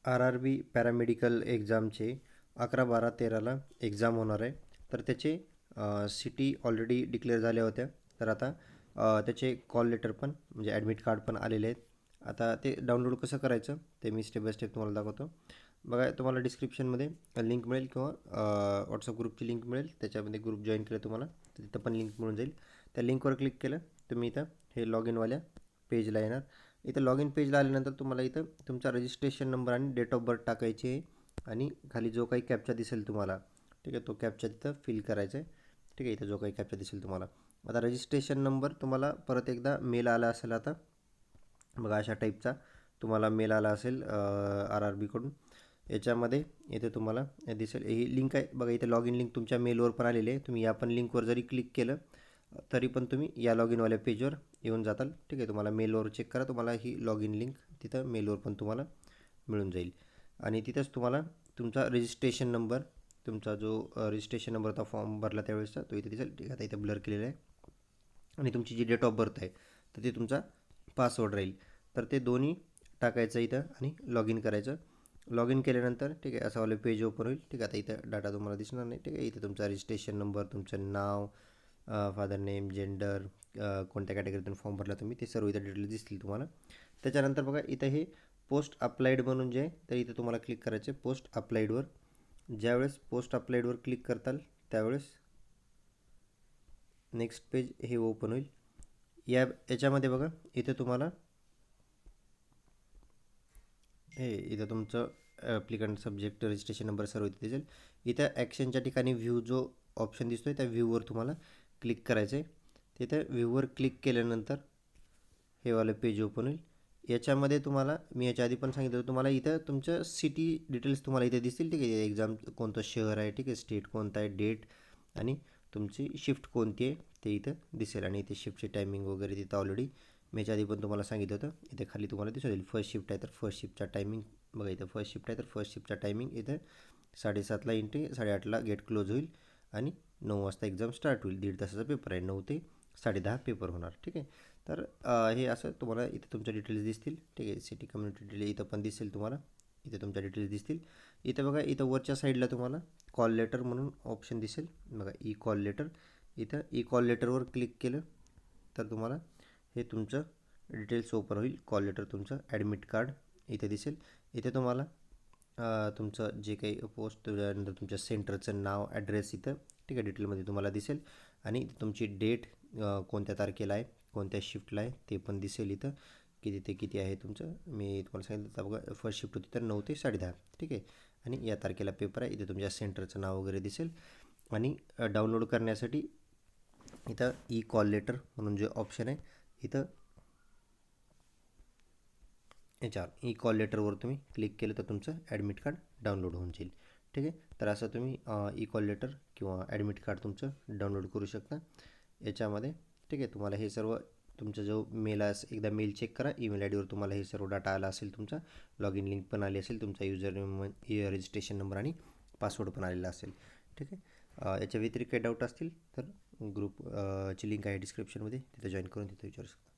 RRB paramedical एक्झामचे 11-12-13ला exam होणार आहे. तर त्याचे सिटी ऑलरेडी डिक्लेअर झाल्या होत्या. तर आता त्याचे कॉल लेटर पण म्हणजे ॲडमिट कार्ड पण आलेले आहेत. आता ते डाउनलोड कसं करायचं ते मी स्टेप बाय स्टेप तुम्हाला दाखवतो. बघा, तुम्हाला डिस्क्रिप्शनमध्ये लिंक मिळेल किंवा व्हॉट्सअप ग्रुपची लिंक मिळेल. त्याच्यामध्ये ग्रुप जॉईन केलं तुम्हाला तर तिथं पण लिंक मिळून जाईल. त्या लिंकवर क्लिक केलं तुम्ही इथं हे लॉग इनवाल्या पेजला येणार. इथं लॉग इन पेजला आल्यानंतर तुम्हाला इथं तुमचा रजिस्ट्रेशन नंबर आणि डेट ऑफ बर्थ टाकायची आहे आणि खाली जो काही कॅप्चा दिसेल तुम्हाला, ठीक आहे, तो कॅप्चा तिथं फिल करायचा आहे. ठीक आहे, इथं जो काही कॅप्चा दिसेल तुम्हाला. आता रजिस्ट्रेशन नंबर तुम्हाला परत एकदा मेल आला असेल. आता बघा, अशा टाईपचा तुम्हाला मेल आला असेल RRBकडून. याच्यामध्ये इथे तुम्हाला दिसेल ही लिंक आहे बघा. इथे लॉग इन लिंक तुमच्या मेलवर पण आलेली आहे. तुम्ही या पण लिंकवर जरी क्लिक केलं तरी पण तुम्ही या लॉग इनवाल्या पेजवर येऊन जाताल. ठीक आहे, तुम्हाला मेलवर चेक करा, तुम्हाला ही लॉग इन लिंक तिथं मेलवर पण तुम्हाला मिळून जाईल. आणि तिथंच तुम्हाला तुमचा रजिस्ट्रेशन नंबर, तुमचा जो रजिस्ट्रेशन नंबरचा फॉर्म भरला त्यावेळेसचा तो इथे दिसेल. ठीक आहे, आता इथे ब्लर केलेला आहे. आणि तुमची जी डेट ऑफ बर्थ आहे तर ते तुमचा पासवर्ड राहील. तर ते दोन्ही टाकायचं इथं आणि लॉग इन करायचं. लॉग इन केल्यानंतर ठीक आहे असं वालं पेज ओपन होईल. ठीक आहे, आता इथं डाटा तुम्हाला दिसणार नाही. ठीक आहे, इथे तुमचा रजिस्ट्रेशन नंबर, तुमचं नाव, फादर नेम, जेंडर, कोणत्या कॅटेगरीतून फॉर्म भरला तुम्ही, ते सर्व इथं डिटेल्स दिसतील तुम्हाला. त्याच्यानंतर बघा इथं हे पोस्ट अप्लाइड म्हणून जे आहे तर इथं तुम्हाला क्लिक करायचं आहे पोस्ट अप्लाइडवर. ज्यावेळेस पोस्ट अप्लाइडवर क्लिक करताल त्यावेळेस नेक्स्ट पेज हे ओपन होईल. याच्यामध्ये बघा इथं तुम्हाला इथं तुमचं ॲप्लिकंट सब्जेक्ट रजिस्ट्रेशन नंबर सर्व इथे दिसेल. इथं ॲक्शनच्या ठिकाणी व्ह्यू जो ऑप्शन दिसतो आहे त्या व्ह्यूवर तुम्हाला क्लिक करायचं आहे. तिथं व्ह्यूवर क्लिक केल्यानंतर हे वालं पेज ओपन होईल. याच्यामध्ये तुम्हाला मी याच्या आधी पण सांगितलं होतं तुम्हाला इथं तुमचं सिटी डिटेल्स तुम्हाला इथे दिसतील. ठीक आहे, एक्झाम कोणतं शहर आहे, ठीक आहे, स्टेट कोणता आहे, डेट आणि तुमची शिफ्ट कोणती आहे ते इथं दिसेल. आणि इथे शिफ्टची टायमिंग वगैरे तिथं ऑलरेडी मी याच्या आधी पण तुम्हाला सांगितलं होतं. इथे खाली तुम्हाला दिसेल फर्स्ट शिफ्ट आहे तर फर्स्ट शिफ्टचा टायमिंग बघा. इथं फर्स्ट शिफ्ट आहे तर फर्स्ट शिफ्टचा टायमिंग इथं 7:30ला एंट्री, 8:30ला गेट क्लोज होईल आणि 9 वाजता एक्झाम स्टार्ट होईल. 1.5 तासाचा पेपर आहे, 9 ते 10:30 पेपर होणार. ठीक आहे, तर हे असं तुम्हाला इथे तुमच्या डिटेल्स दिसतील. ठीक आहे, सिटी कम्युनिटी डिटेल इथं पण दिसेल तुम्हाला. इथे तुमच्या डिटेल्स दिसतील. इथं बघा इथं वरच्या साईडला तुम्हाला कॉल लेटर म्हणून ऑप्शन दिसेल बघा, ई कॉल लेटर. इथं ई कॉल लेटरवर क्लिक केलं तर तुम्हाला हे तुमचं डिटेल्स ओपन होईल. कॉल लेटर, तुमचं ॲडमिट कार्ड इथे दिसेल. इथे तुम्हाला तुमचं जे काही पोस्ट, त्यानंतर तुमच्या सेंटरचं नाव, ॲड्रेस इथं ठीक आहे डिटेलमध्ये तुम्हाला दिसेल. आणि तुमची डेट कोणत्या तारखेला आहे, कोणत्या शिफ्टला आहे ते पण दिसेल इथं. किती ते किती आहे तुमचं. मी तुम्हाला सांगितलं तर बघा फर्स्ट शिफ्ट होती तर 9 ते 10:30. ठीक आहे, आणि या तारखेला पेपर आहे. इथे तुमच्या सेंटरचं नाव वगैरे दिसेल. आणि डाउनलोड करण्यासाठी इथं ई कॉल लेटर म्हणून जे ऑप्शन आहे इथं याच्यावर ई कॉल लेटरवर तुम्ही क्लिक केलं तर तुमचं ॲडमिट कार्ड डाउनलोड होऊन जाईल. ठीक आहे, तर असं तुम्ही ई कॉल लेटर किंवा ॲडमिट कार्ड तुमचं डाउनलोड करू शकता याच्यामध्ये. ठीक आहे, तुम्हाला हे सर्व तुमचा जो मेल एकदा मेल चेक करा. ईमेल आय डीवर तुम्हाला हे सर्व डाटा आला असेल. तुमचा लॉग इन लिंक पण आली असेल, तुमचा युजर रजिस्ट्रेशन नंबर आणि पासवर्ड पण आलेला असेल. ठीक आहे, याच्या व्यतिरिक्त काही डाऊट असतील तर ग्रुप ची लिंक आहे डिस्क्रिप्शनमध्ये, तिथं जॉईन करून तिथं विचारू शकता.